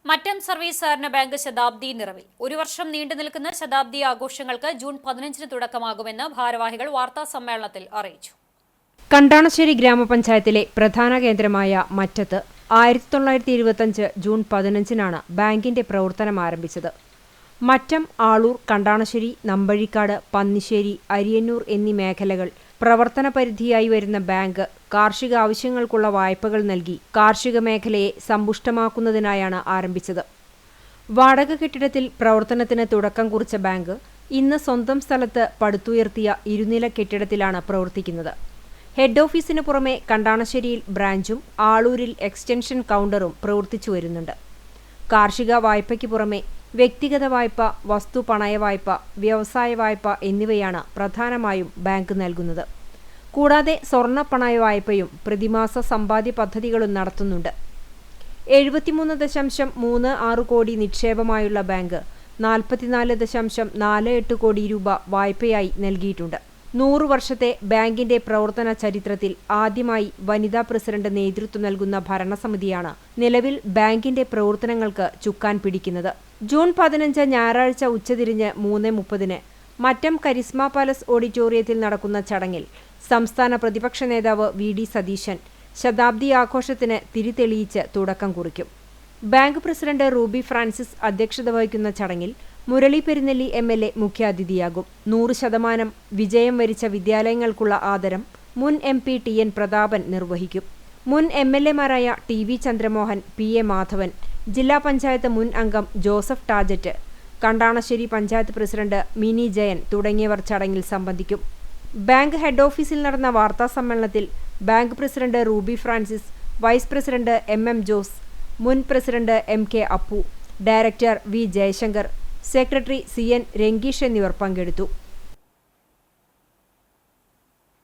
Mattam service സഹകരണ bank ശതാബ്ദി നിറവിൽ. ഒരു വർഷം നീണ്ടുനിൽക്കുന്ന ശതാബ്ദി ആഘോഷങ്ങൾക്ക് ജൂൺ 15-ന് തുടക്കമാകുമെന്ന് ഭാരവാഹികൾ വാർത്താസമ്മേളനത്തിൽ അറിയിച്ചു. കണ്ടാണശ്ശേരി ഗ്രാമപഞ്ചായത്തിലെ പ്രധാന കേന്ദ്രമായ മറ്റത്ത് 1925 ജൂൺ 15-നാണ് ബാങ്കിന്റെ പ്രവർത്തനം ആരംഭിച്ചത്. മറ്റം, ആളൂർ, കണ്ടാണശ്ശേരി, നമ്പഴിക്കാട്, പന്നിശ്ശേരി, അരിയന്നൂർ എന്നീ മേഖലകൾ പ്രവർത്തന പരിധിയായി വരുന്ന ബാങ്ക് കാർഷിക ആവശ്യങ്ങൾക്കുള്ള വായ്പകൾ നൽകി കാർഷിക മേഖലയെ സമ്പുഷ്ടമാക്കുന്നതിനായാണ് ആരംഭിച്ചത്. വാടക കെട്ടിടത്തിൽ പ്രവർത്തനത്തിന് തുടക്കം കുറിച്ച ബാങ്ക് ഇന്ന് സ്വന്തം സ്ഥലത്ത് പടുത്തുയർത്തിയ ഇരുനില കെട്ടിടത്തിലാണ് പ്രവർത്തിക്കുന്നത്. ഹെഡ് ഓഫീസിന് പുറമെ കണ്ടാണശ്ശേരിയിൽ ബ്രാഞ്ചും ആളൂരിൽ എക്സ്റ്റൻഷൻ കൗണ്ടറും പ്രവർത്തിച്ചു വരുന്നുണ്ട്. കാർഷിക വായ്പയ്ക്ക് പുറമെ വ്യക്തിഗത വായ്പ, വസ്തു പണയ വായ്പ, വ്യവസായ വായ്പ എന്നിവയാണ് പ്രധാനമായും ബാങ്ക് നൽകുന്നത്. കൂടാതെ സ്വർണ്ണ പണയ വായ്പയും പ്രതിമാസ സമ്പാദ്യ പദ്ധതികളും നടത്തുന്നുണ്ട്. 73.36 കോടി നിക്ഷേപമായുള്ള ബാങ്ക് 44.48 കോടി രൂപ വായ്പയായി നൽകിയിട്ടുണ്ട്. 100 വർഷത്തെ ബാങ്കിന്റെ പ്രവർത്തന ചരിത്രത്തിൽ ആദ്യമായി വനിതാ പ്രസിഡന്റ് നേതൃത്വം നൽകുന്ന ഭരണസമിതിയാണ് നിലവിൽ ബാങ്കിന്റെ പ്രവർത്തനങ്ങൾക്ക് ചുക്കാൻ പിടിക്കുന്നത്. ജൂൺ 15 ഞായറാഴ്ച ഉച്ചതിരിഞ്ഞ് 3:30-ന് മറ്റം കരിസ്മ പാലസ് ഓഡിറ്റോറിയത്തിൽ നടക്കുന്ന ചടങ്ങിൽ സംസ്ഥാന പ്രതിപക്ഷ നേതാവ് വി.ഡി. സതീശൻ ശതാബ്ദി ആഘോഷത്തിന് തിരിതെളിയിച്ച് തുടക്കം കുറിക്കും. ബാങ്ക് പ്രസിഡന്റ് റൂബി ഫ്രാൻസിസ് അധ്യക്ഷത വഹിക്കുന്ന ചടങ്ങിൽ മുരളി പെരുന്നെല്ലി എം.എൽ.എ. മുഖ്യാതിഥിയാകും. 100% വിജയം വരിച്ച വിദ്യാലയങ്ങൾക്കുള്ള ആദരം മുൻ എം.പി. ടി.എൻ. പ്രതാപൻ നിർവഹിക്കും. മുൻ എം.എൽ.എമാരായ ടി.വി. ചന്ദ്രമോഹൻ, പി.എ. മാധവൻ, ജില്ലാ പഞ്ചായത്ത് മുൻ അംഗം ജോസഫ് ടാജറ്റ്, കണ്ടാണശ്ശേരി പഞ്ചായത്ത് പ്രസിഡന്റ് മിനി ജയൻ തുടങ്ങിയവർ ചടങ്ങിൽ സംബന്ധിക്കും. ബാങ്ക് ഹെഡ് ഓഫീസിൽ നടന്ന വാർത്താസമ്മേളനത്തിൽ bank president Ruby Francis, vice president MM. Jose, മുൻ president MK. Appu, director V. Jayashankar, secretary CN. Rangeesh എന്നിവർ പങ്കെടുത്തു.